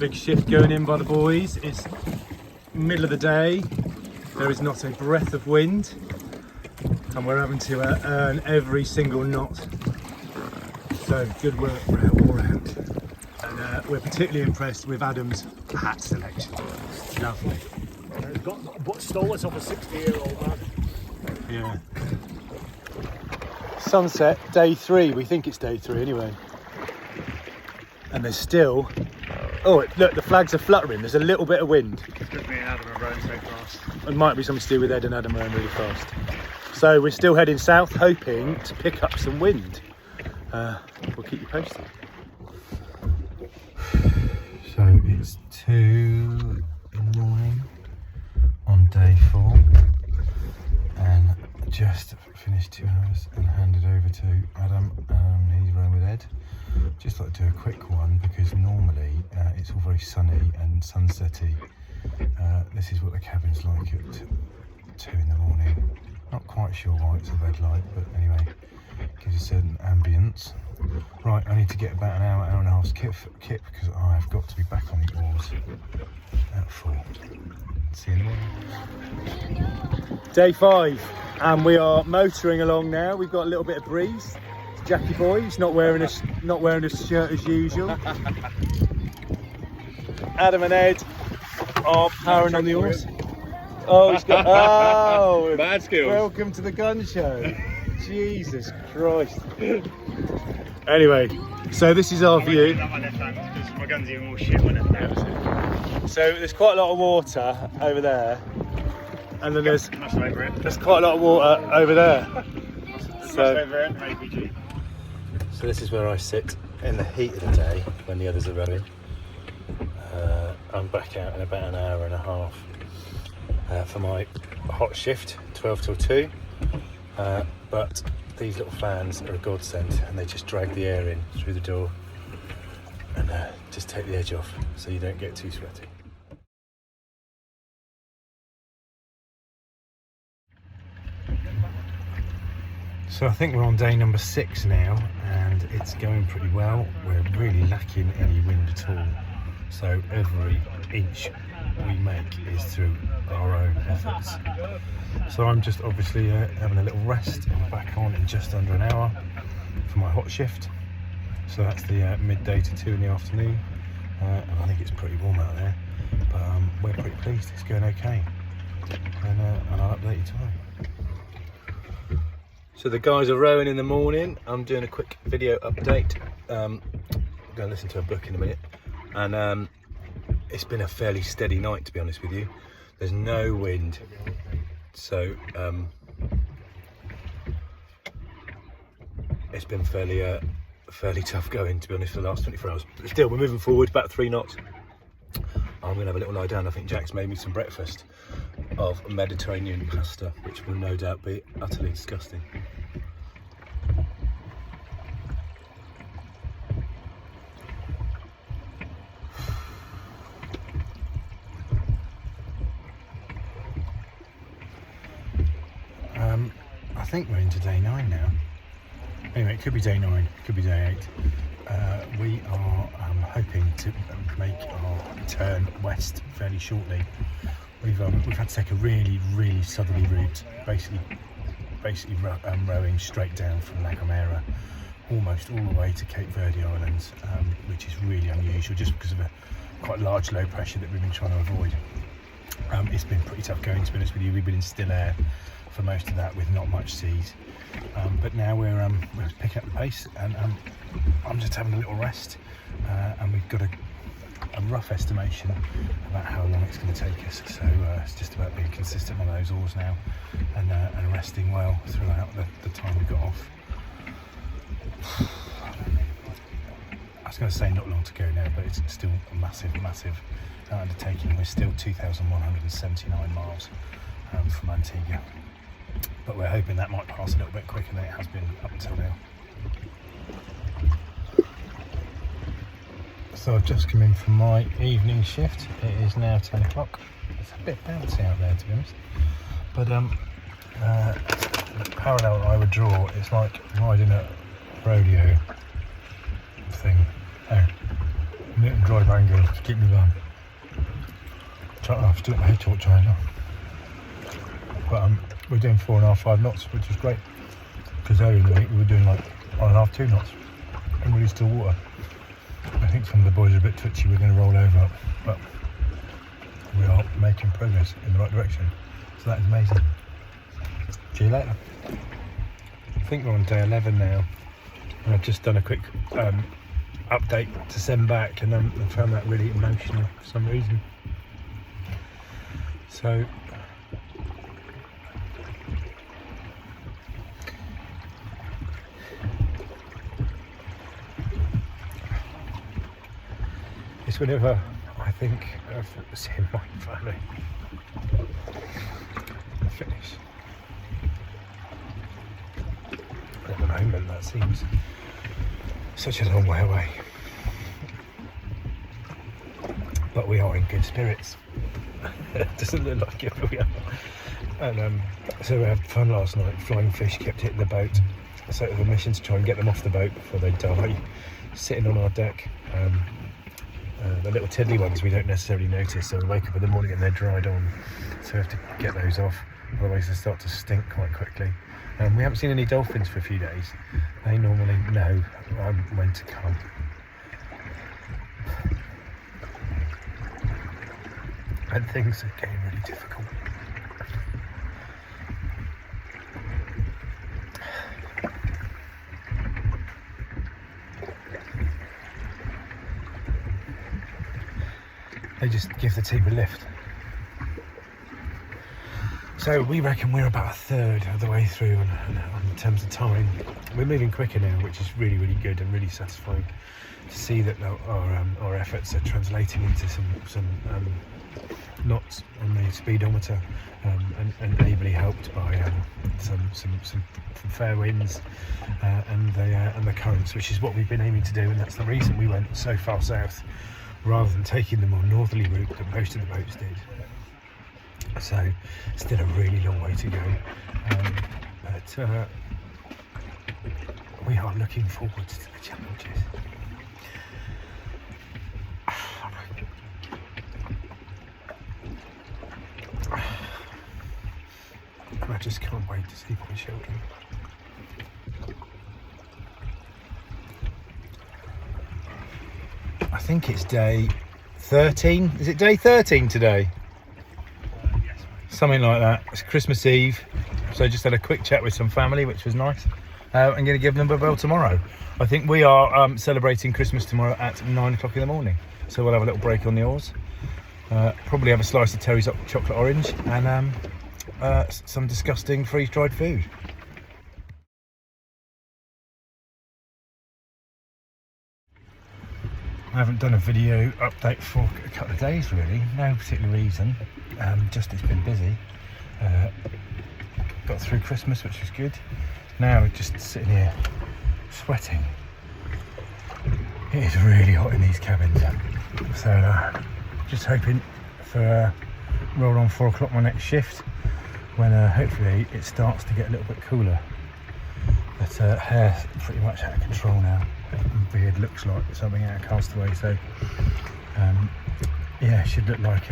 big shift going in by the boys. It's middle of the day. There is not a breath of wind, and we're having to earn every single knot. So good work all round. And we're particularly impressed with Adam's hat selection. Lovely. He's got stole us off a 60-year-old man. Yeah. Sunset, day 3. We think it's day 3 anyway. And there's still... Oh, look, the flags are fluttering. There's a little bit of wind. It's because me and Adam are rowing so fast. It might be something to do with Ed and Adam rowing really fast. So we're still heading south, hoping to pick up some wind. We'll keep you posted. So it's 2 in the morning on day 4, and just finished 2 hours and handed over to Adam. He's rowing with Ed. Just like to do a quick one because normally it's all very sunny and sunsetty. This is what the cabin's like at 2 in the morning. Not quite sure why it's a red light, but anyway, gives you a certain ambience. Right, I need to get about an hour and a half's kip because I've got to be back on the oars at 4. See you in the morning. Day 5, and we are motoring along now. We've got a little bit of breeze. It's Jackie boy. He's not wearing a shirt as usual. Adam and Ed are powering on the oars. Oh, he's got. Oh, bad skills. Welcome to the gun show. Jesus Christ. Anyway, so this is our view. Because my gun's even more shit when it So there's quite a lot of water over there, and then there's quite a lot of water over there. So this is where I sit in the heat of the day when the others are rowing. I'm back out in about an hour and a half for my hot shift, 12 till 2. But these little fans are a godsend, and they just drag the air in through the door and just take the edge off so you don't get too sweaty. So I think we're on day number 6 now, and it's going pretty well. We're really lacking any wind at all, so every inch we make is through our own efforts. So I'm just obviously having a little rest. I'm back on in just under an hour for my hot shift. So that's the midday to 2 in the afternoon. And I think it's pretty warm out there, but we're pretty pleased. It's going okay, and I'll update you tomorrow. So the guys are rowing in the morning. I'm doing a quick video update. I'm going to listen to a book in a minute, and it's been a fairly steady night, to be honest with you. There's no wind, so it's been fairly tough going, to be honest, for the last 24 hours. But still, we're moving forward, about 3 knots. I'm going to have a little lie down. I think Jack's made me some breakfast of Mediterranean pasta, which will no doubt be utterly disgusting. I think we're into day 9 now. Anyway, it could be day 9, it could be day 8. We are hoping to make our return west fairly shortly. We've had to take a really southerly route, basically rowing straight down from La Gomera, almost all the way to Cape Verde Islands, which is really unusual just because of a quite large low pressure that we've been trying to avoid. It's been pretty tough going, to be honest with you. We've been in still air for most of that with not much seas, but now we're picking up the pace, and I'm just having a little rest, and we've got a rough estimation about how long it's going to take us, so it's just about being consistent on those oars now, and resting well throughout the time we got off. I was going to say not long to go now, but it's still a massive undertaking. We're still 2,179 miles from Antigua, but we're hoping that might pass a little bit quicker than it has been up until now. So I've just come in from my evening shift. It is now 10 o'clock. It's a bit bouncy out there, to be honest, but the parallel I would draw, it's like riding a rodeo thing. Oh, knit and dry mango to keep me warm. I've still got my head torch on. But we're doing 4.5, 5 knots, which is great. Because earlier in the week we were doing like 1.5, 2 knots in really still water. I think some of the boys are a bit twitchy, we're going to roll over, but we are making progress in the right direction. So that is amazing. See you later. I think we're on day 11 now, and I've just done a quick update to send back, and I found that really emotional for some reason. So it's whenever I think of seeing my family finish. At the moment that seems such a long way away, but we are in good spirits. It doesn't look like it, but we are. And so we had fun last night. Flying fish kept hitting the boat, so it was a mission to try and get them off the boat before they die, sitting on our deck. The little tiddly ones we don't necessarily notice, so we wake up in the morning and they're dried on, so we have to get those off, otherwise they start to stink quite quickly. We haven't seen any dolphins for a few days. They normally know when to come. And things are getting really difficult. They just give the team a lift. So we reckon we're about a third of the way through in terms of time. We're moving quicker now, which is really, really good and really satisfying to see that our efforts are translating into some knots on the speedometer, and ably helped by some fair winds and the currents, which is what we've been aiming to do, and that's the reason we went so far south rather than taking the more northerly route that most of the boats did. So still a really long way to go, but we are looking forward to the challenges. And I just can't wait to see my children. I think it's day 13. Is it day 13 today? Yes. Something like that. It's Christmas Eve, so I just had a quick chat with some family, which was nice. I'm going to give them a bell tomorrow. I think we are celebrating Christmas tomorrow at 9 o'clock in the morning, so we'll have a little break on the oars. Probably have a slice of Terry's chocolate orange and some disgusting freeze-dried food. I haven't done a video update for a couple of days really, no particular reason, just it's been busy. Got through Christmas, which was good. Now we're just sitting here sweating. It is really hot in these cabins, so just hoping for roll on 4 o'clock my next shift, when hopefully it starts to get a little bit cooler. But hair's pretty much out of control now. Beard looks like something out of Castaway, so yeah, it should look like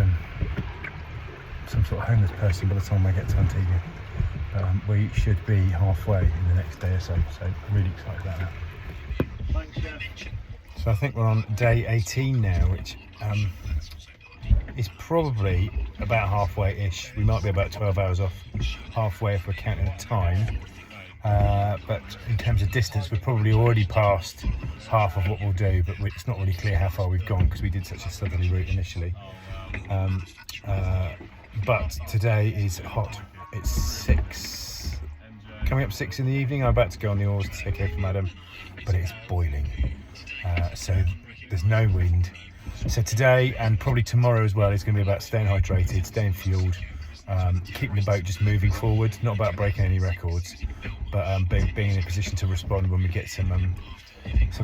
some sort of homeless person by the time I get to Antigua. But we should be halfway in the next day or so, so I'm really excited about that. Thanks, Jeff. So I think we're on day 18 now, which is probably about halfway-ish. We might be about 12 hours off halfway if we're counting the time. But in terms of distance, we're probably already past half of what we'll do, but it's not really clear how far we've gone because we did such a southerly route initially. But today is hot. It's 6, coming up 6 in the evening. I'm about to go on the oars to take care from Adam, but it's boiling. So there's no wind. So today and probably tomorrow as well is going to be about staying hydrated, staying fueled, keeping the boat just moving forward, not about breaking any records, but being in a position to respond when we get some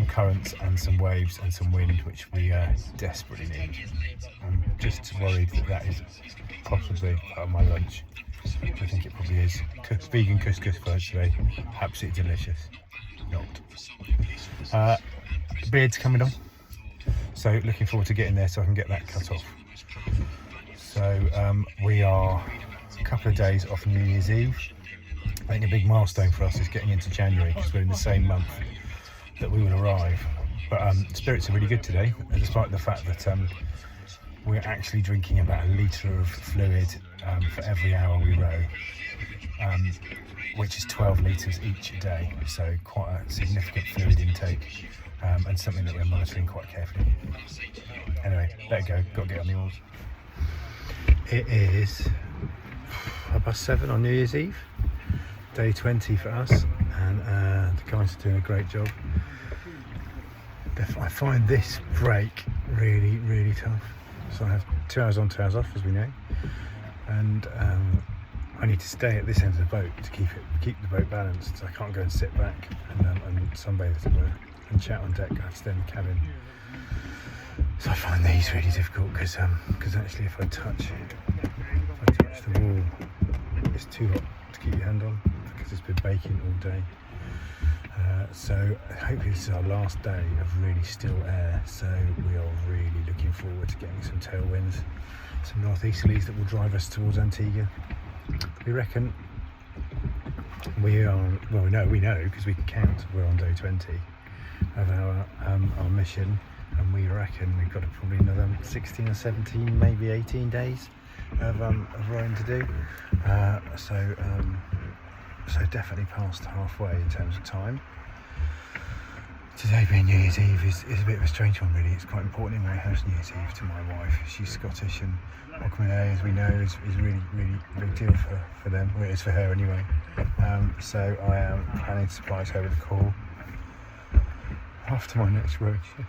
currents and some waves and some wind, which we desperately need. I'm just worried that is possibly part of my lunch. I think it probably is. Vegan couscous for today, absolutely delicious. Not. Beard's coming on, So looking forward to getting there so I can get that cut off. So we are a couple of days off New Year's Eve. I think a big milestone for us is getting into January because we're in the same month that we will arrive. But spirits are really good today, despite the fact that we're actually drinking about 1 litre of fluid for every hour we row, which is 12 litres each a day. So quite a significant fluid intake and something that we're monitoring quite carefully. Anyway, let it go. Got to get on the oars. It is 7:30 on New Year's Eve, day 20 for us, and the guys are doing a great job. I find this break really, really tough. So I have 2 hours on, 2 hours off, as we know, and I need to stay at this end of the boat to keep the boat balanced. So I can't go and sit back and sunbathe, as it were, and chat on deck. I have to stay in the cabin. So I find these really difficult because actually if I touch the wall, it's too hot to keep your hand on because it's been baking all day. So hopefully this is our last day of really still air, so we are really looking forward to getting some tailwinds, some northeasterlies that will drive us towards Antigua. We reckon we are, well we know because we can count, we're on day 20 of our mission, and we reckon we've got probably another 16 or 17, maybe 18 days of rowing to do. So definitely past halfway in terms of time. Today being New Year's Eve is a bit of a strange one, really. It's quite important in my house, New Year's Eve, to my wife. She's Scottish, and Hogmanay, as we know, is really, really big deal for them. Well, it is for her anyway. So I am planning to surprise her with a call after my next road shift.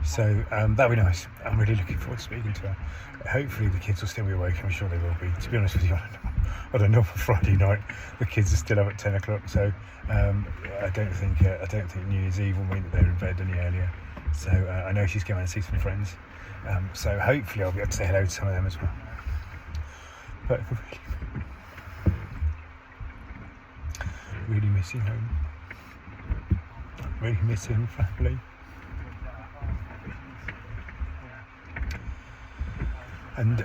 So that'll be nice. I'm really looking forward to speaking to her. Hopefully the kids will still be awake. I'm sure they will be. To be honest with you, I don't know. For Friday night, the kids are still up at 10 o'clock. So I don't think New Year's Eve will mean that they're in bed any earlier. So I know she's going to see some friends. So hopefully I'll be able to say hello to some of them as well. But really missing home. Really missing family. And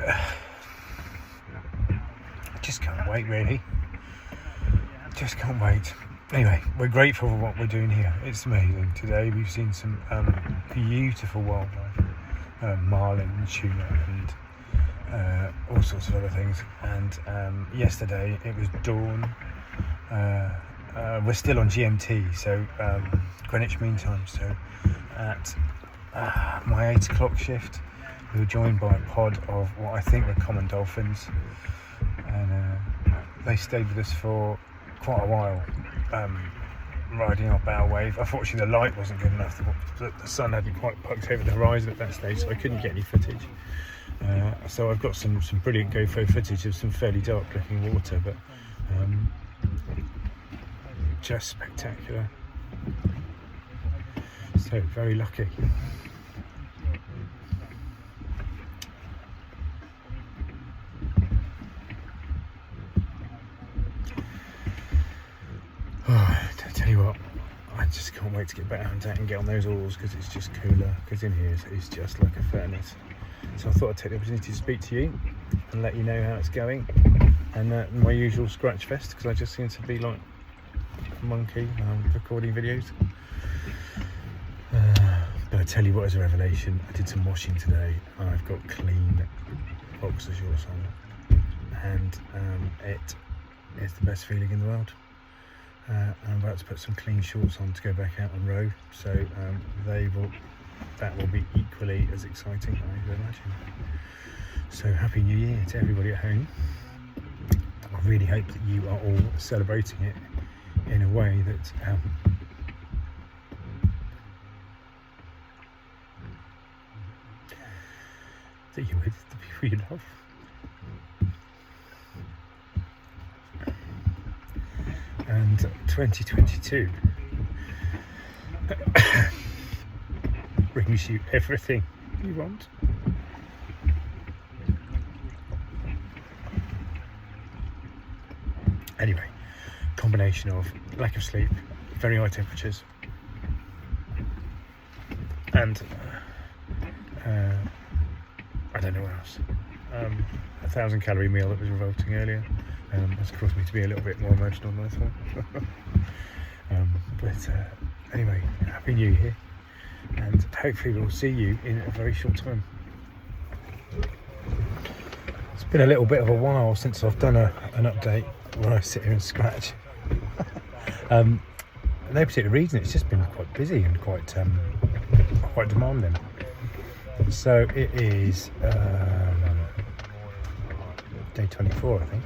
just can't wait, really. Just can't wait. Anyway, we're grateful for what we're doing here. It's amazing. Today we've seen some beautiful wildlife, marlin and tuna and all sorts of other things. And yesterday it was dawn. We're still on GMT, so Greenwich Mean Time. So at my 8 o'clock shift, we were joined by a pod of what I think were common dolphins, and they stayed with us for quite a while, riding our bow wave. Unfortunately, the light wasn't good enough. The sun hadn't quite poked over the horizon at that stage, so I couldn't get any footage. So I've got some brilliant GoPro footage of some fairly dark-looking water, but just spectacular. So very lucky. Tell you what, I just can't wait to get back on deck and get on those oars because it's just cooler. Because in here it's just like a furnace. So I thought I'd take the opportunity to speak to you and let you know how it's going. And my usual scratch fest, because I just seem to be like a monkey recording videos. But I tell you what is a revelation. I did some washing today. I've got clean boxer shorts on, and it is the best feeling in the world. I'm about to put some clean shorts on to go back out and row, so that will be equally as exciting, I would imagine. So happy New Year to everybody at home. I really hope that you are all celebrating it in a way that you would, the people you love. And 2022 brings you everything you want. Anyway, combination of lack of sleep, very high temperatures, and I don't know what else. 1,000 calorie meal that was revolting earlier. That's caused me to be a little bit more emotional than I thought. But anyway, Happy New Year, and hopefully we'll see you in a very short time. It's been a little bit of a while since I've done an update where I sit here and scratch. No particular reason, it's just been quite busy and quite demanding. So it is day 24, I think.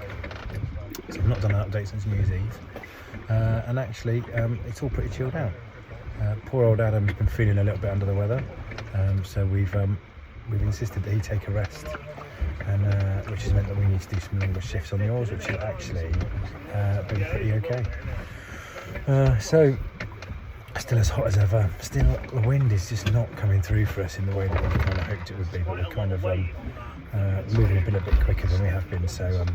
So I've not done an update since New Year's Eve, and actually it's all pretty chilled out. Poor old Adam's been feeling a little bit under the weather, so we've insisted that he take a rest, and which has meant that we need to do some longer shifts on the oars, which has actually been pretty okay. So still as hot as ever. Still, the wind is just not coming through for us in the way that we kind of hoped it would be, but we're kind of moving a bit quicker than we have been. So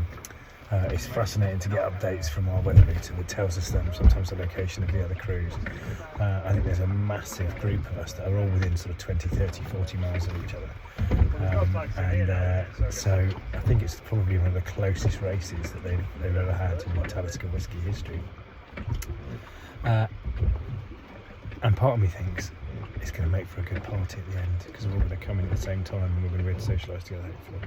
it's fascinating to get updates from our weather router that tells us sometimes the location of the other crews. I think there's a massive group of us that are all within sort of 20, 30, 40 miles of each other. So I think it's probably one of the closest races that they've ever had in the Talisker Whisky history. And part of me thinks it's going to make for a good party at the end, because we're all going to come in at the same time and we're going to be able to socialise together, hopefully.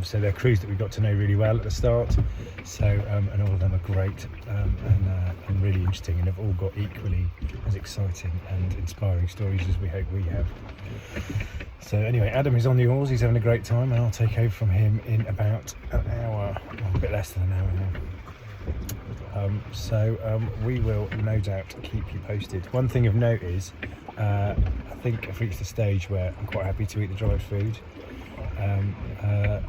So they're crews that we got to know really well at the start, so and all of them are great and really interesting, and have all got equally as exciting and inspiring stories as we hope we have. So anyway, Adam is on the oars, he's having a great time, and I'll take over from him in about an hour, or a bit less than an hour now. We will no doubt keep you posted. One thing of note is, I think I've reached the stage where I'm quite happy to eat the dried food. I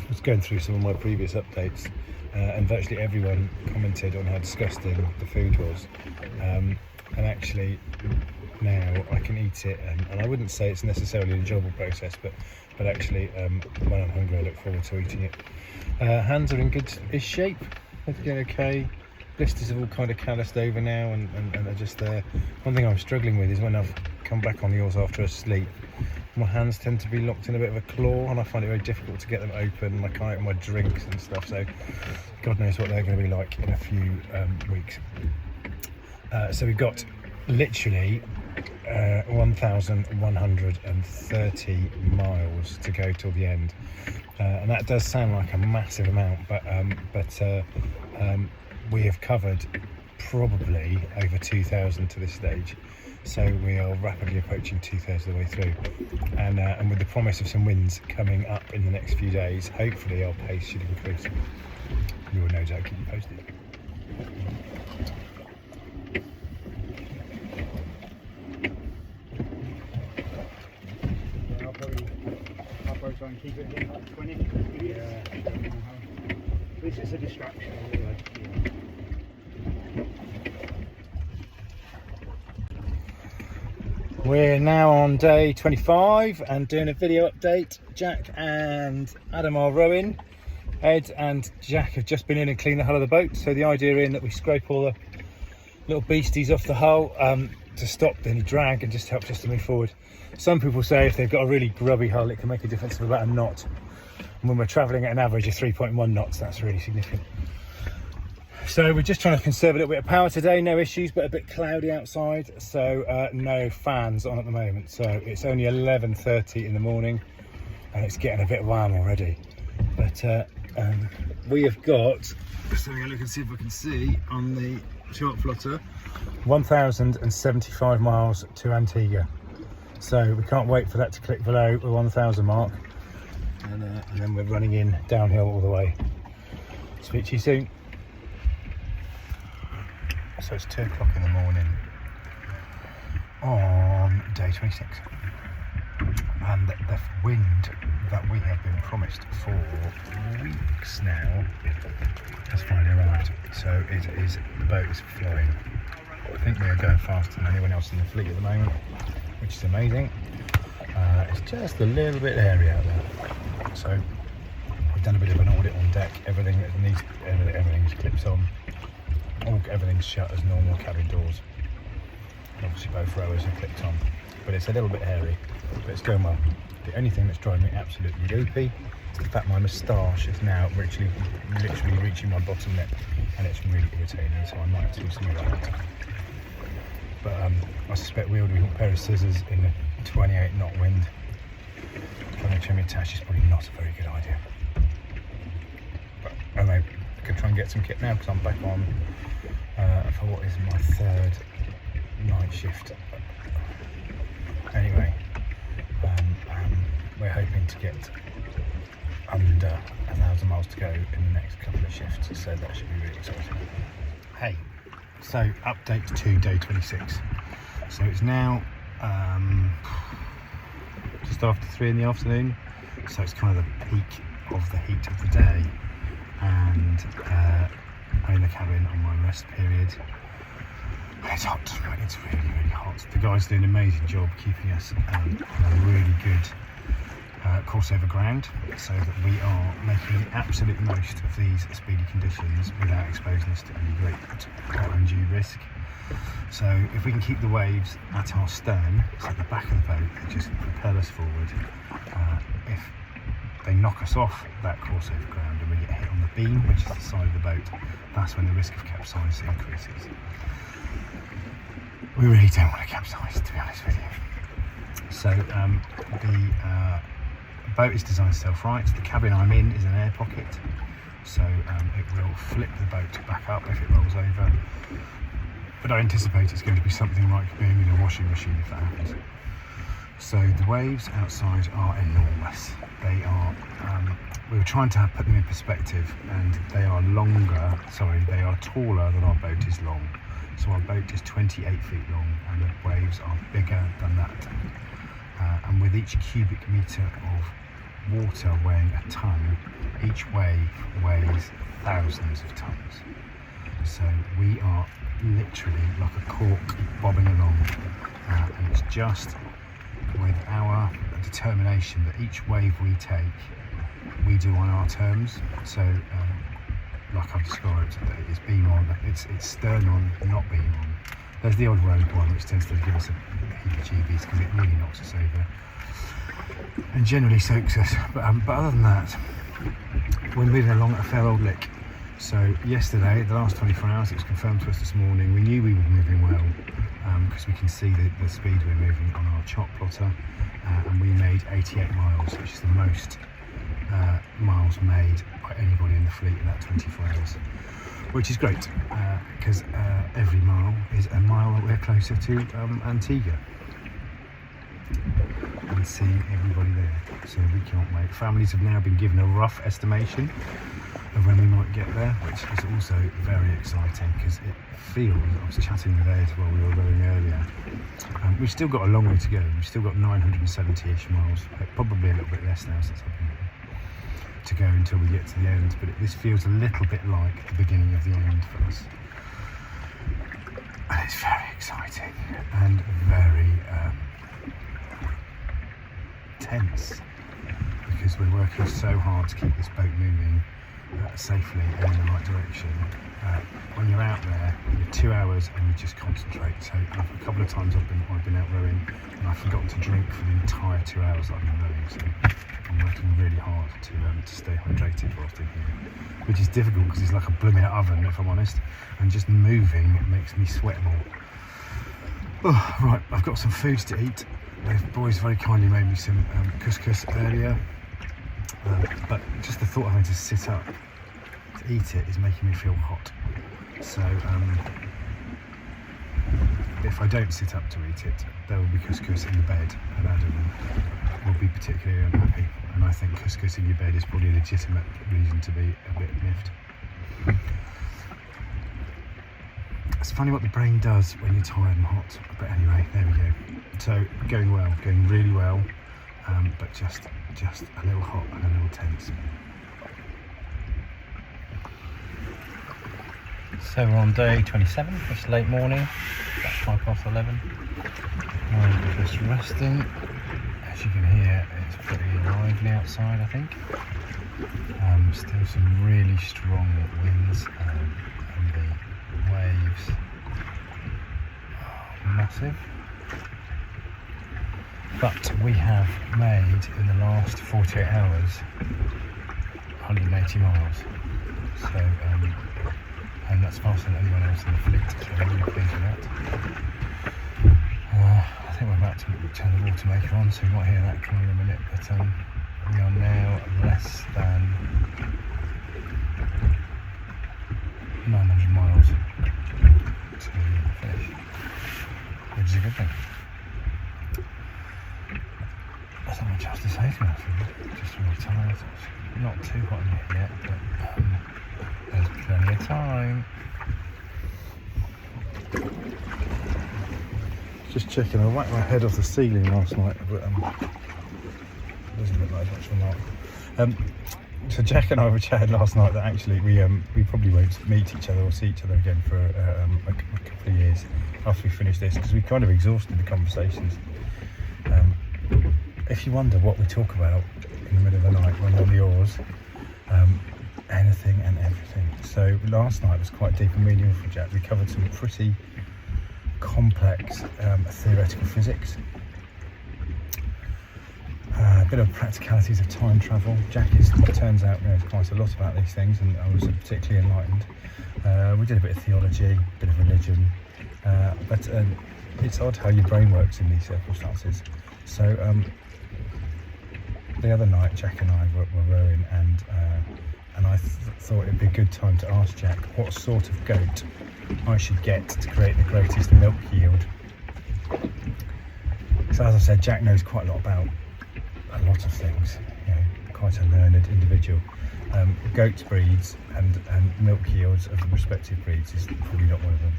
was going through some of my previous updates, and virtually everyone commented on how disgusting the food was. And actually, now I can eat it, and I wouldn't say it's necessarily an enjoyable process, but actually, when I'm hungry, I look forward to eating it. Hands are in good-ish shape. They're doing okay. Blisters have all kind of calloused over now and are just there. One thing I'm struggling with is when I've come back on the oars after a sleep, my hands tend to be locked in a bit of a claw, and I find it very difficult to get them open. I can't open my drinks and stuff, so God knows what they're going to be like in a few weeks. So we've got literally 1,130 miles to go till the end, and that does sound like a massive amount, but we have covered probably over 2,000 to this stage, so we are rapidly approaching 2/3 of the way through, and with the promise of some winds coming up in the next few days, hopefully our pace should increase. We will no doubt keep you posted. I'll probably try and keep it in like 20. Yeah. At least it's a distraction. Anyway. We're now on day 25 and doing a video update. Jack and Adam are rowing. Ed and Jack have just been in and cleaned the hull of the boat. So the idea is that we scrape all the little beasties off the hull to stop any drag and just helps us to move forward. Some people say if they've got a really grubby hull, it can make a difference of about a knot. And when we're travelling at an average of 3.1 knots, that's really significant. So we're just trying to conserve a little bit of power today, no issues, but a bit cloudy outside, so no fans on at the moment. So it's only 11:30 in the morning and it's getting a bit warm already. But we have got, so we're looking to see if we can see on the chart plotter, 1,075 miles to Antigua. So we can't wait for that to click below the 1,000 mark, and then we're running in downhill all the way. Speak to you soon. So it's 2 o'clock in the morning on day 26, and the wind that we have been promised for weeks now has finally arrived. So the boat is flying. I think we are going faster than anyone else in the fleet at the moment, which is amazing. It's just a little bit airy out there, so we've done a bit of an audit on deck. Everything is clips on. Everything's shut as normal cabin doors. And obviously both rowers are clicked on, but it's a little bit hairy, but it's going well. The only thing that's driving me absolutely loopy is the fact my moustache is now literally reaching my bottom lip, and it's really irritating me, so I might have to do something about that. But I suspect wielding a pair of scissors in a 28 knot wind trying to trim your tash is probably not a very good idea. But anyway, I could try and get some kit now because I'm back on for what is my third night shift. Anyway, we're hoping to get under 1,000 miles to go in the next couple of shifts, so that should be really exciting. Hey, so update to day 26. So it's now just after 3 in the afternoon, so it's kind of the peak of the heat of the day, and I'm in the cabin on my rest period. It's hot, it's really, really hot. The guys do an amazing job keeping us on a really good course over ground, so that we are making the absolute most of these speedy conditions without exposing us to any great or undue risk. So if we can keep the waves at our stern, so at the back of the boat, they just propel us forward. If they knock us off that course over ground and we get hit on the beam, which is the side of the boat, that's when the risk of capsize increases. We really don't want to capsize, to be honest with you. So the boat is designed self-right. The cabin I'm in is an air pocket, so it will flip the boat back up if it rolls over. But I anticipate it's going to be something like being in a washing machine if that happens. So the waves outside are enormous. They are, we were trying to put them in perspective, and they are taller than our boat is long. So our boat is 28 feet long and the waves are bigger than that. And with each cubic metre of water weighing a tonne, each wave weighs thousands of tonnes. So we are literally like a cork bobbing along, and it's just with our determination that each wave we take, we do on our terms. So like I've described, it's beam on, it's stern on, not beam on. There's the old rogue one, which tends to give us a heebie-jeebies because it really knocks us over and generally soaks us. But other than that, we're moving along at a fair old lick. So yesterday, the last 24 hours, it was confirmed to us this morning. We knew we were moving well because we can see the speed we're moving on our chart plotter, and we made 88 miles, which is the most miles made by anybody in the fleet in that 24 hours, which is great because every mile is a mile that we're closer to Antigua and seeing everybody there. So we can't wait. Families have now been given a rough estimation of when we might get there, which is also very exciting because it feels, I was chatting with Ed while we were rowing earlier, we've still got a long way to go. We've still got 970-ish miles, probably a little bit less now since I've been here, to go until we get to the end, but this feels a little bit like the beginning of the end for us. And it's very exciting and very tense because we're working so hard to keep this boat moving safely and in the right direction. When you're out there, you're 2 hours and you just concentrate. So a couple of times I've been out rowing and I've forgotten to drink for the entire 2 hours that I've been rowing. So I'm working really hard to stay hydrated whilst in here, which is difficult because it's like a blooming oven, if I'm honest, and just moving makes me sweat more. Oh, right, I've got some foods to eat. The boys very kindly made me some couscous earlier, but just the thought of having to sit up to eat it is making me feel hot. So if I don't sit up to eat it, there will be couscous in the bed, and Adam will be particularly unhappy. And I think couscous in your bed is probably a legitimate reason to be a bit miffed. It's funny what the brain does when you're tired and hot. But anyway, there we go. So going well, going really well, but just a little hot and a little tense. So we're on day 27. It's late morning, about 11:05. I'm just resting. As you can hear, it's pretty lively outside, I think. Still some really strong winds, and the waves are massive. But we have made in the last 48 hours 180 miles. So, and that's faster than anyone else in the fleet, so I'm really pleased with that. I think we're about to turn the water maker on, so we might hear that coming in a minute, but we are now less than 900 miles to finish, which is a good thing. That's not much else to say to me, actually. Just really tired. It's not too hot in here yet, but there's plenty of time. Just checking, I whacked my head off the ceiling last night, but it doesn't look like much of a mark. So Jack and I were chatting last night that actually we probably won't meet each other or see each other again for a couple of years after we finish this, because we kind of exhausted the conversations. If you wonder what we talk about in the middle of the night when we're on the oars, anything and everything. So last night was quite deep and meaningful for Jack. We covered some pretty complex theoretical physics, a bit of practicalities of time travel. Jack turns out knows quite a lot about these things, and I was particularly enlightened. We did a bit of theology, a bit of religion, but it's odd how your brain works in these circumstances. So the other night Jack and I were rowing, and I thought it'd be a good time to ask Jack what sort of goat I should get to create the greatest milk yield. So as I said, Jack knows quite a lot about a lot of things, quite a learned individual. Goat breeds and milk yields of the respective breeds is probably not one of them.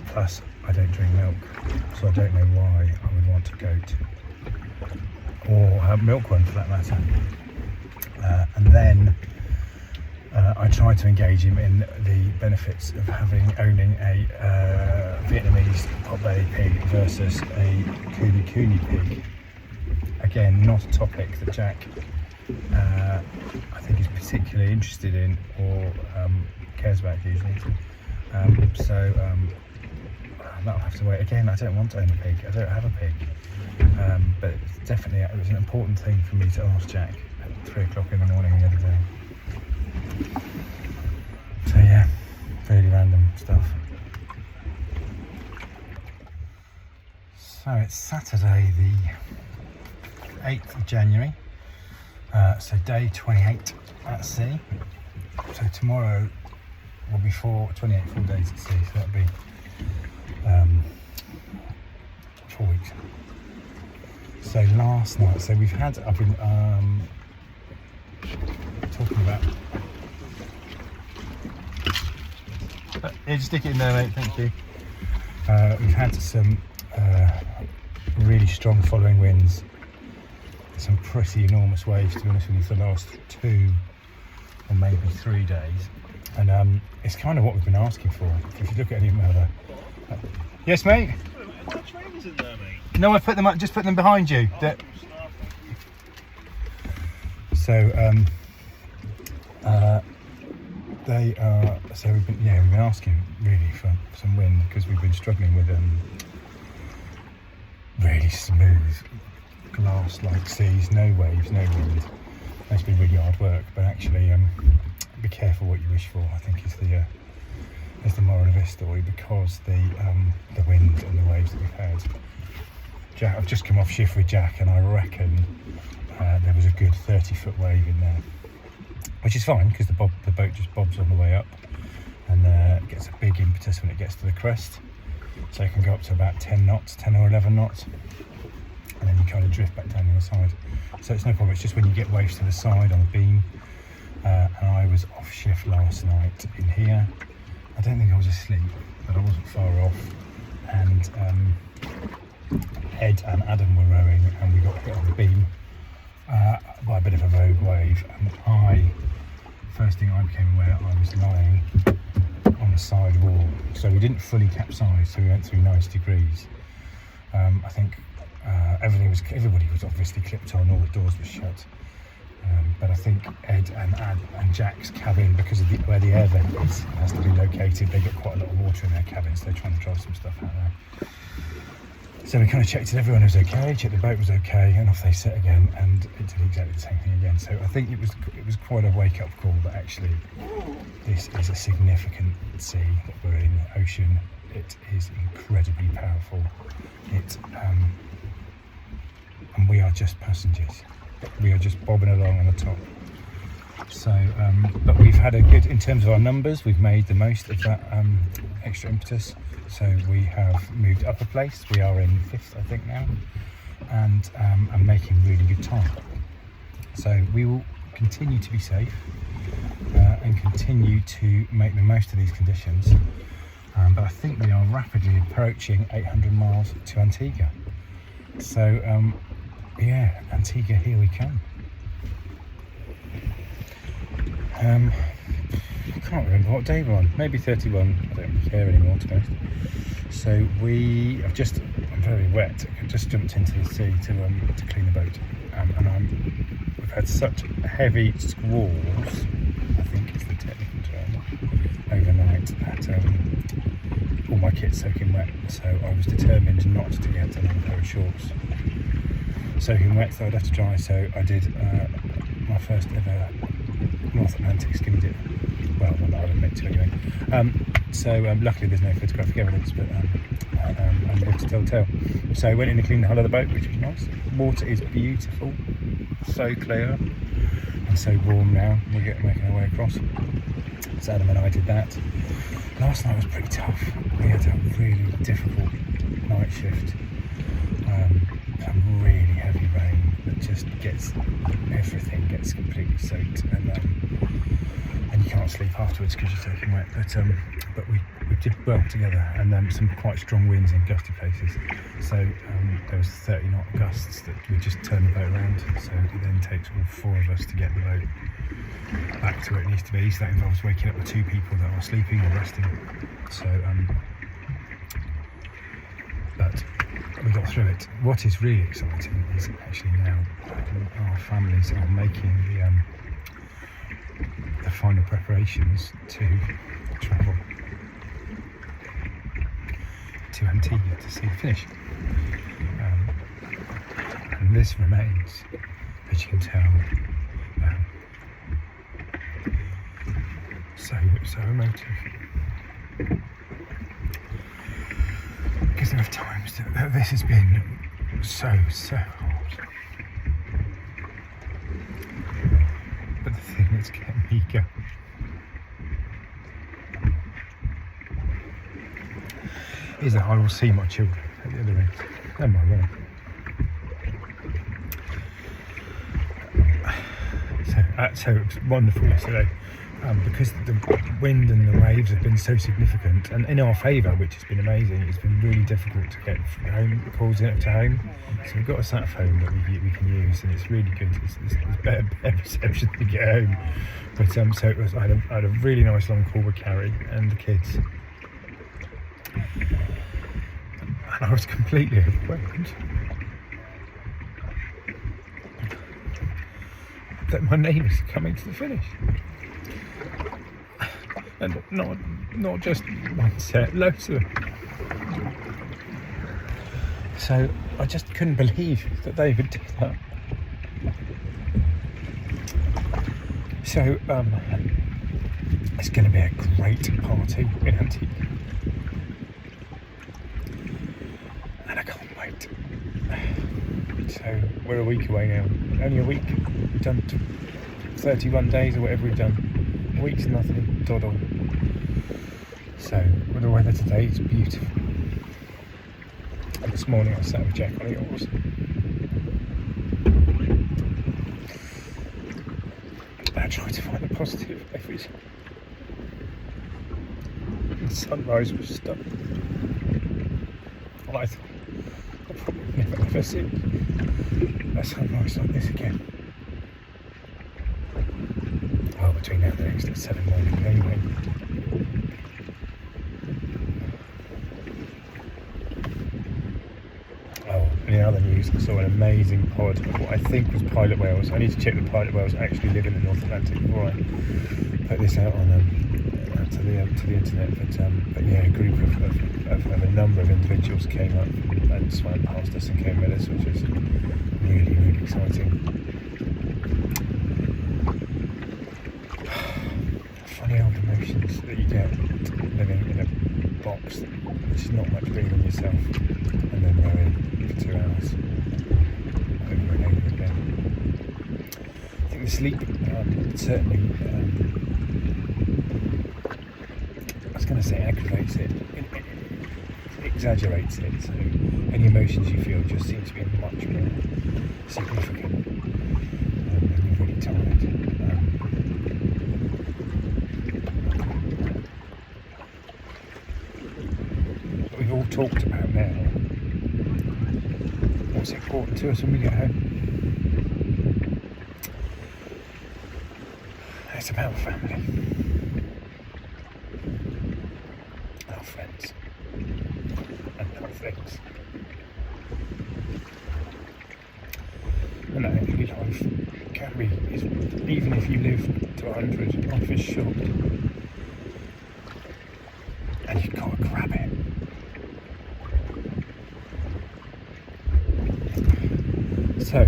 Plus, I don't drink milk, so I don't know why I would want a goat, or a milk one for that matter. And then I tried to engage him in the benefits of owning a Vietnamese potbelly pig versus a Kuni pig. Again, not a topic that Jack I think is particularly interested in or cares about usually. So that'll have to wait. Again, I don't want to own a pig. I don't have a pig. But it's definitely, it was an important thing for me to ask Jack at 3 o'clock in the morning the other day. So yeah, really random stuff. So it's Saturday the 8th of January, so day 28 at sea. So tomorrow will be 28 full days at sea, so that'll be 4 weeks. So last night, so we've had, I've been talking about, just stick it in there mate, thank you. We've had some really strong following winds, some pretty enormous waves to be honest with you for the last 2 or maybe 3 days, and it's kind of what we've been asking for. If you look at any other, yes mate? Are there trains in there, mate? No, I've put them up, just put them behind you. So they are, so we've been asking really for some wind, because we've been struggling with really smooth glass-like seas, no waves, no wind. That's been really hard work, but actually be careful what you wish for, I think is the moral of this story, because the wind and the waves that we've had. Jack, I've just come off shift with Jack, and I reckon there was a good 30-foot wave in there, which is fine because the boat just bobs on the way up, and gets a big impetus when it gets to the crest, so it can go up to about 10 or 11 knots, and then you kind of drift back down the other side. So it's no problem. It's just when you get waves to the side on the beam. And I was off shift last night in here. I don't think I was asleep, but I wasn't far off, and Ed and Adam were rowing, and we got hit on the beam by a bit of a rogue wave, and first thing I became aware, I was lying on the side wall, so we didn't fully capsize, so we went through 90 degrees. I think everybody was obviously clipped on, all the doors were shut, But I think Ed and Jack's cabin, because of where the air vent is, has to be located. They get quite a lot of water in their cabins, so they're trying to dry some stuff out there. So we kind of checked that everyone was okay, checked the boat was okay, and off they set again, and it did exactly the same thing again. So I think it was quite a wake-up call that actually this is a significant sea that we're in, the ocean. It is incredibly powerful. And we are just passengers. We are just bobbing along on the top. So, but we've had a good, in terms of our numbers, we've made the most of that extra impetus. So we have moved up a place. We are in 5th, I think now, and I'm making really good time. So we will continue to be safe and continue to make the most of these conditions. But I think we are rapidly approaching 800 miles to Antigua. So yeah, Antigua, here we come. I can't remember what day we're on, maybe 31, I don't really care anymore to be honest. So I'm very wet, I just jumped into the sea to clean the boat. And we've had such heavy squalls, I think is the technical term, overnight, that all my kit's soaking wet. So I was determined not to get another pair of shorts soaking wet, so I'd have to dry. So I did my first ever North Atlantic skinny dip. Well, not that I admit to anyway. Luckily there's no photographic evidence, but I live to tell. So I went in to clean the hull of the boat, which was nice. Water is beautiful, so clear and so warm now. We're making our way across. So Adam and I did that. Last night was pretty tough. We had a really difficult night shift. Some really heavy rain that just everything gets completely soaked, and you can't sleep afterwards because you're soaking wet. But we did well together, and some quite strong winds in gusty places. So there was 30 knot gusts that we just turned the boat around. So it then takes all 4 of us to get the boat back to where it needs to be. So that involves waking up the 2 people that are sleeping or resting. So but we got through it. What is really exciting is actually now our families are making the final preparations to travel to Antigua to see the finish. And this remains, as you can tell, so emotive. Because there are times that this has been so hard. But the thing that's kept me going is that I will see my children at the other end, and my wife. So it was wonderful yesterday. Because the wind and the waves have been so significant and in our favour, which has been amazing. It's been really difficult to get home calls to home, so we've got a sat phone that we can use, and it's really good. It's better reception to get home. But so it was. I had a really nice long call with Carrie and the kids, and I was completely overwhelmed that my neighbours are coming to the finish. And not just one set, loads of them. So I just couldn't believe that they would do that. So it's going to be a great party in Antigua, and I can't wait. So we're a week away now. Only a week. We've done 31 days or whatever we've done. A week's nothing, doddle. So with the weather today, it's beautiful. And this morning I sat with Jack on the oars. And I tried to find the positive every time. The sunrise was stunning. Well, I thought I'll probably never see a sunrise like this again. Well, between now and the next 7 mornings anyway. Oh, and in other news, whales. I saw an amazing pod of what I think was pilot whales. I need to check the pilot whales actually live in the North Atlantic before I put this out on to the internet. But yeah, a group of a number of individuals came up and swam past us and came with us, which was really, really exciting. Funny old emotions that you get living in a box which is not much bigger than yourself, and then rowing for 2 hours over and over again. I think the sleep certainly, I was going to say aggravates it, it exaggerates it, so any emotions you feel just seem to be much more significant when you're really tired. We've all talked about now what's important to us when we get home. It's about family, our friends, and other things. And that every life can be, even if you live to 100, life is short, and you've got to grab it. So,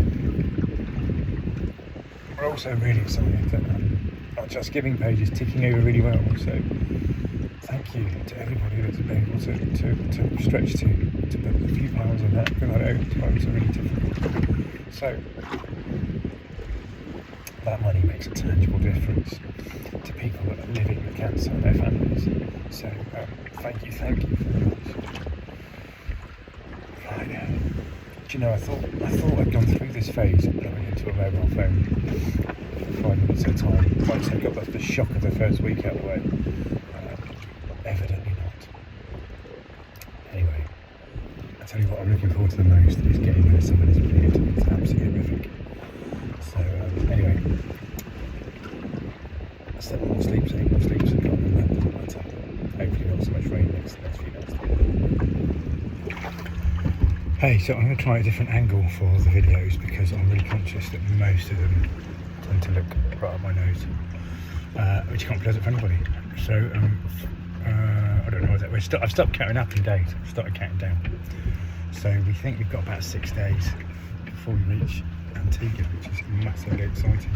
we're also really excited that our Just Giving page is ticking over really well. So, thank you to everybody that's been able to stretch to put a few pounds in that, because I know times are really difficult. So, that money makes a tangible difference to people that are living with cancer and their families. So, thank you very much. Right. Do you know, I thought I'd gone through this phase of going into a mobile phone for 5 minutes at a time. Once I got the shock of the first week out of the way. Evidently not. Anyway, I tell you what I'm looking forward to the most is getting where someone is weird. It's absolutely horrific. So anyway, I slept more sleep, so more sleep, so got in that doesn't matter. Hopefully not so much rain next few days. Hey, so I'm going to try a different angle for the videos because I'm really conscious that most of them tend to look right up my nose, which can't be pleasant for anybody. So I don't know what that was. I've stopped counting up in days. I've started counting down. So we think we've got about 6 days before we reach Antigua, which is massively exciting.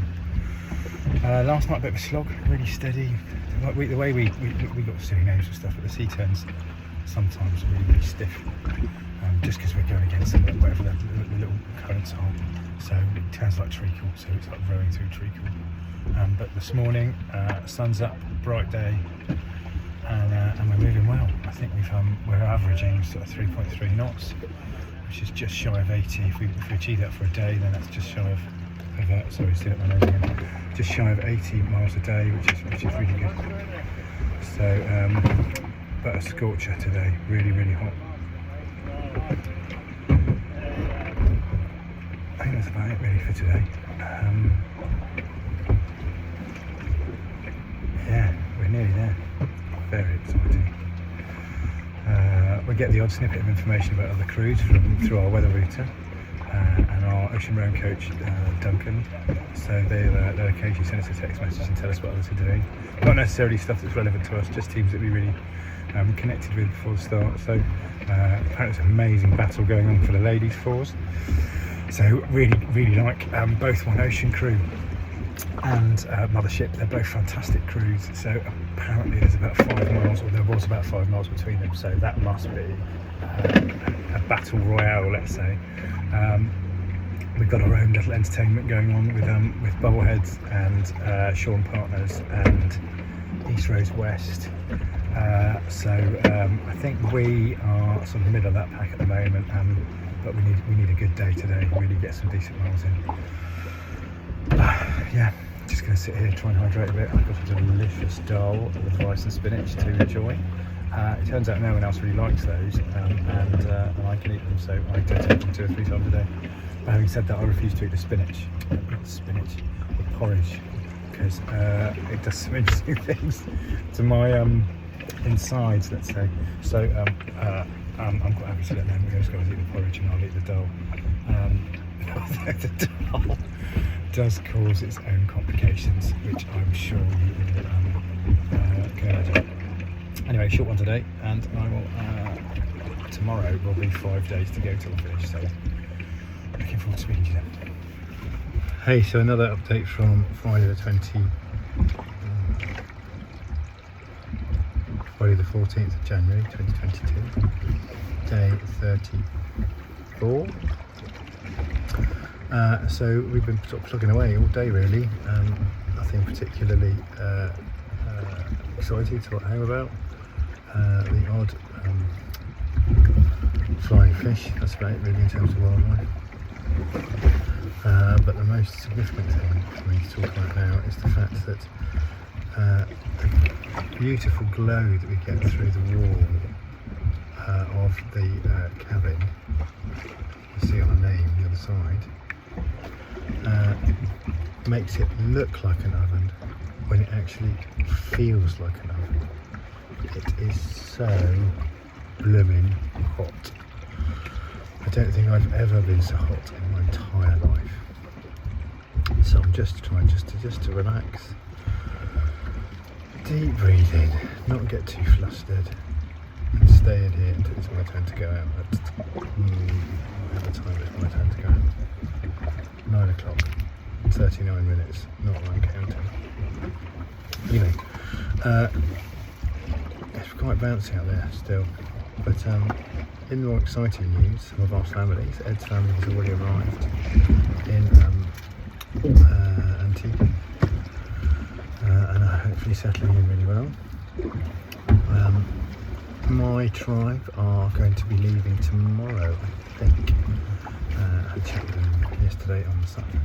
Last night a bit of a slog, really steady. The way we got silly names for stuff, but the sea turns sometimes really stiff. Just because we're going against whatever the little currents are, so it turns like treacle, so it's like rowing through treacle. But this morning, sun's up, bright day, and we're moving well. I think we're averaging sort of 3.3 knots, which is just shy of 80. If we achieve that for a day, then that's just shy of sorry, still at my nose again. Just shy of 80 miles a day, which is really good. So, but a scorcher today, really, really hot. I think that's about it really for today. Yeah, we're nearly there. Very exciting. We get the odd snippet of information about other crews through our weather router and our ocean rowing coach Duncan. So they'll occasionally send us a text message and tell us what others are doing. Not necessarily stuff that's relevant to us, just teams that we really connected with before the start. So apparently it's an amazing battle going on for the ladies fours. So really like both One Ocean crew and Mothership. They're both fantastic crews. So apparently there's about 5 miles, or there was about 5 miles between them. So that must be a battle royale, let's say. We've got our own little entertainment going on with Bubbleheads and Sean Partners and East Rose West. So I think we are sort of middle of that pack at the moment, but we need a good day today, really get some decent miles in. Yeah, just going to sit here, try and hydrate a bit. I've got a delicious dal with rice and spinach to enjoy. It turns out no one else really likes those, and I can eat them, so I do take them 2 or 3 times a day. But having said that, I refuse to eat the spinach, not spinach, the porridge, because it does some interesting things to my insides, let's say. So I'm quite happy to let them guys eat the porridge and I'll eat the dal. The Darl does cause its own complications, which I'm sure you will can imagine. Anyway, short one today, and I will. Tomorrow will be 5 days to go till I finish, so looking forward to speaking to them. Hey, so another update from Friday the 14th of January 2022, day 34. So we've been sort of plugging away all day really, nothing particularly exciting to write home about. The odd flying fish, that's about it really in terms of wildlife. But the most significant thing for me to talk about now is the fact that the beautiful glow that we get through the wall of the cabin, you see on the name on the other side, makes it look like an oven when it actually feels like an oven. It is so blooming hot. I don't think I've ever been so hot in my entire life. So I'm just trying just to relax. Deep breathing, not get too flustered, and stay in here until it's my turn to go out. At the time it's my turn to go out. 9 o'clock, 39 minutes, not that I'm counting. Anyway, it's quite bouncy out there still, but in the more exciting news, some of our families, Ed's family has already arrived in Antigua, and are hopefully settling in really well. My tribe are going to be leaving tomorrow, I think. I had a chat with them yesterday on the Saturday.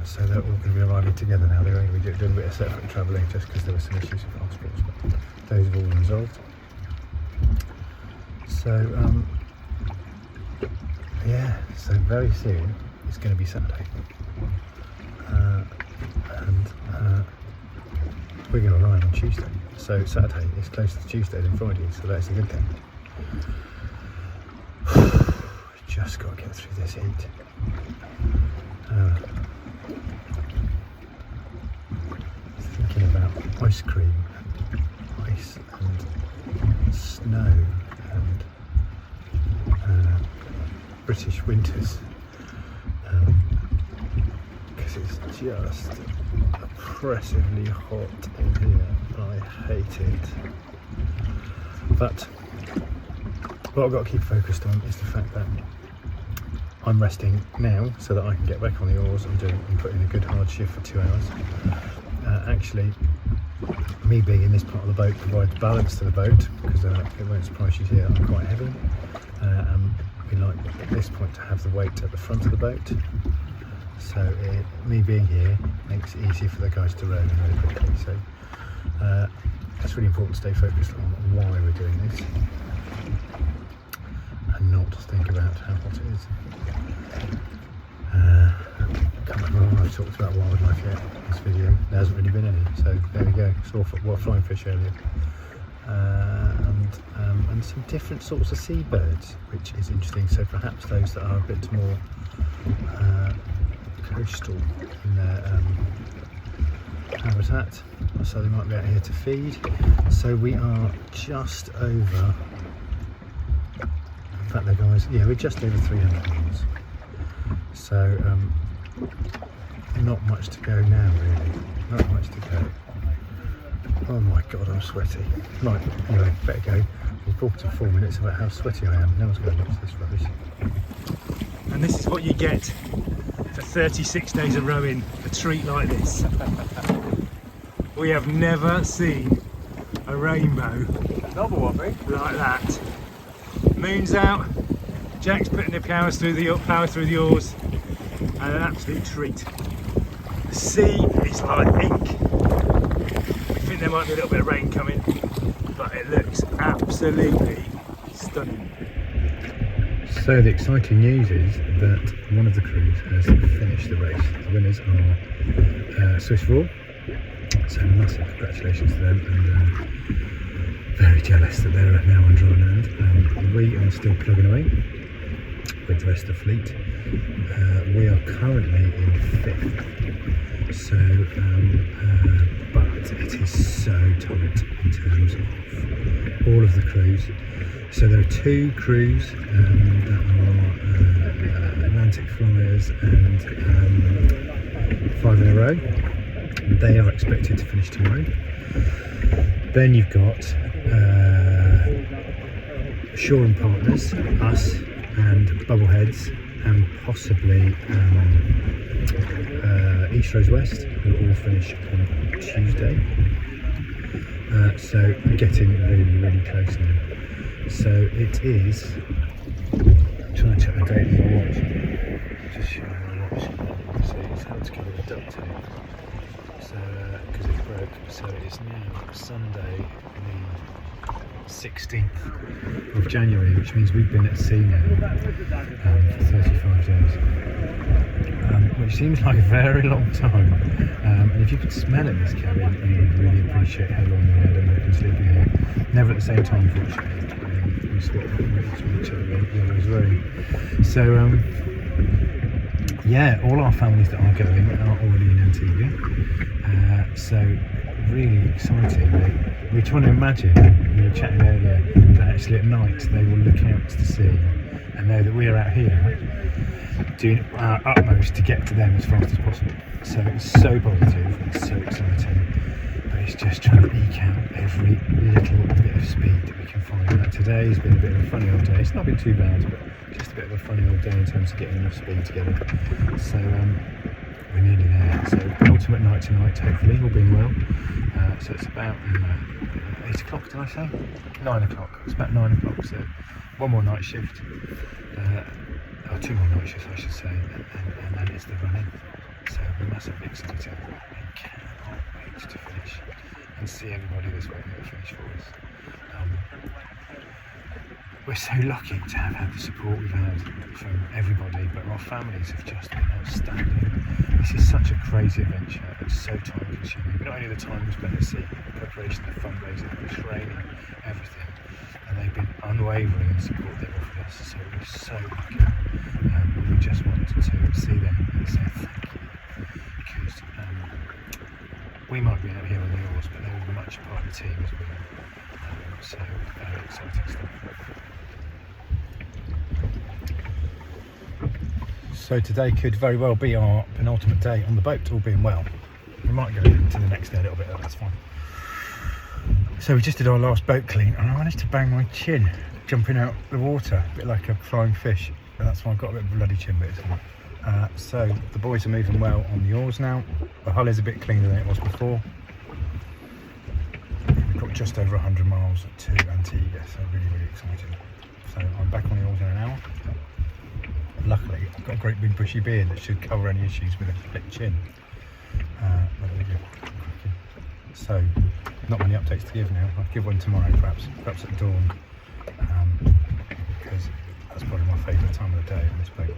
So they're all going to be arriving together now. They're going to be doing a bit of separate travelling just because there were some issues with passports, but those have all been resolved. So yeah, so very soon it's going to be Saturday, and we're going to arrive on Tuesday. So Saturday is closer to Tuesday than Friday, so that's a good thing. Just got to get through this heat. Thinking about ice cream, and ice and snow and British winters, because it's just oppressively hot in here. I hate it. But what I've got to keep focused on is the fact that I'm resting now so that I can get back on the oars and put in a good hard shift for 2 hours. Actually, me being in this part of the boat provides balance to the boat, because it won't surprise you to hear I'm quite heavy. And we like at this point to have the weight at the front of the boat. So me being here makes it easier for the guys to row very quickly. So it's really important to stay focused on why we're doing this, and not think about how hot it is. Can't remember I've talked about wildlife yet in this video. There hasn't really been any, so there we go. Saw flying fish earlier, and some different sorts of seabirds, which is interesting. So perhaps those that are a bit more coastal in their habitat, so they might be out here to feed. So we are just over, in fact, guys, yeah, we're just over 300 miles. So not much to go now, really. Not much to go. Oh my god, I'm sweaty. Right, anyway, better go. We've talked in 4 minutes about how sweaty I am. No one's going to watch this rubbish. And this is what you get for 36 days of rowing, a treat like this. We have never seen a rainbow like that. Moon's out, Jack's putting the power through the oars, and an absolute treat. The sea is like ink. We think there might be a little bit of rain coming, but it looks absolutely stunning. So the exciting news is that one of the crews has finished the race. The winners are Swiss Roar, so massive congratulations to them, and very jealous that they're now on dry land. We are still plugging away. with the rest of the fleet. We are currently in 5th, so but it is so tight in terms of all of the crews. So there are 2 crews that are Atlantic Flyers and 5 in a row. They are expected to finish tomorrow. Then you've got Shaw and Partners, us and Bubbleheads, and possibly East Rose West, who will all finish on Tuesday. So we're getting really, really close now. So it is. I'm trying to check the date on my watch. Just showing my watch. So it's had to give it a duct tape. So because it broke. So it is now Sunday, the 16th of January, which means we've been at sea now for 35 days. Which seems like a very long time. And if you could smell it, Miss Kevin, you would really appreciate how long we had and we've been sleeping here. Never at the same time, unfortunately. We swapped rooms with each other in the other's room. So, yeah, all our families that are going are already in Antigua. So, really exciting. We're trying to imagine, we were chatting earlier, that actually at night they will look out to the sea and know that we are out here doing our utmost to get to them as fast as possible. So it's so positive, it's so exciting, but it's just trying to eke out every little bit of speed that we can find. Like today has been a bit of a funny old day. It's not been too bad, but just a bit of a funny old day in terms of getting enough speed together. So we're nearly there. So penultimate night tonight, hopefully, all being well. So it's about 8 o'clock, did I say? 9 o'clock. It's about 9 o'clock, so one more night shift. Or 2 more night shifts, I should say, and then it's the running. So we're massively excited and cannot wait to finish and see everybody that's waiting to finish for us. We're so lucky to have had the support we've had from everybody, but our families have just been outstanding. This is such a crazy adventure. It's so time consuming. Not only the time we spent at sea, the preparation, the fundraising, the training, everything. And they've been unwavering in the support they've offered us. So we're so lucky. We just want to see them and say thank you. Because we might be out here on the oars, but they were much part of the team as well. So very exciting stuff. So today could very well be our penultimate day on the boat, all being well. We might go into the next day a little bit, that's fine. So we just did our last boat clean and I managed to bang my chin jumping out the water, a bit like a flying fish. And that's why I've got a bit of bloody chin bits. So the boys are moving well on the oars now. The hull is a bit cleaner than it was before. We've got just over 100 miles to Antigua, so really, really exciting. So I'm back on the oars in an hour. Luckily, I've got a great big bushy beard that should cover any issues with a split chin. But there we go. So, not many updates to give now. I'll give one tomorrow, perhaps at dawn, because that's probably my favourite time of the day on this boat.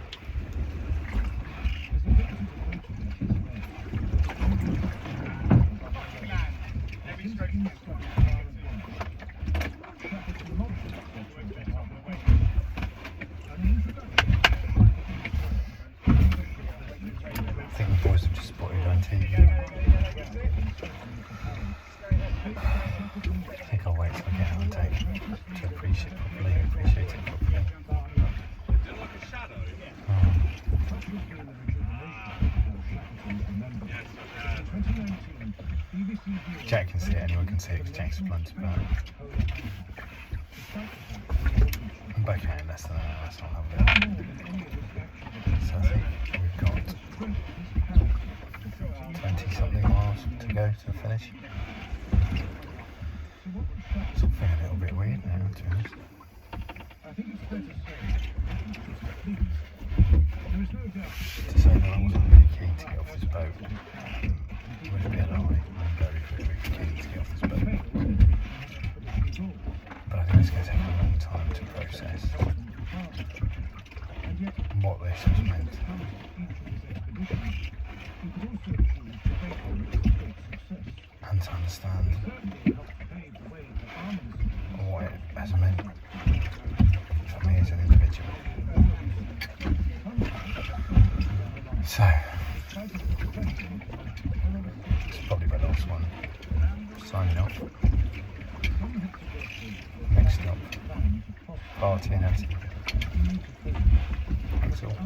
I think the boys have just spotted Antigua. I think I'll wait till I get out and take to appreciate it properly. Jack can see it, anyone can see it because Jack's blunt, but I'm back out in less than an hour, that's not lovely. So I think we've got 20 something miles to go to the finish. It's all feeling a little bit weird now, to be honest. To say that I wasn't really keen to get off this boat would be a lie. I'm very, very keen to get off this boat. But I think it's going to take a long time to process what this has meant. And to understand what it has meant for me as an individual. It's probably my last one. Signing off. Next stop, partying at. That's all.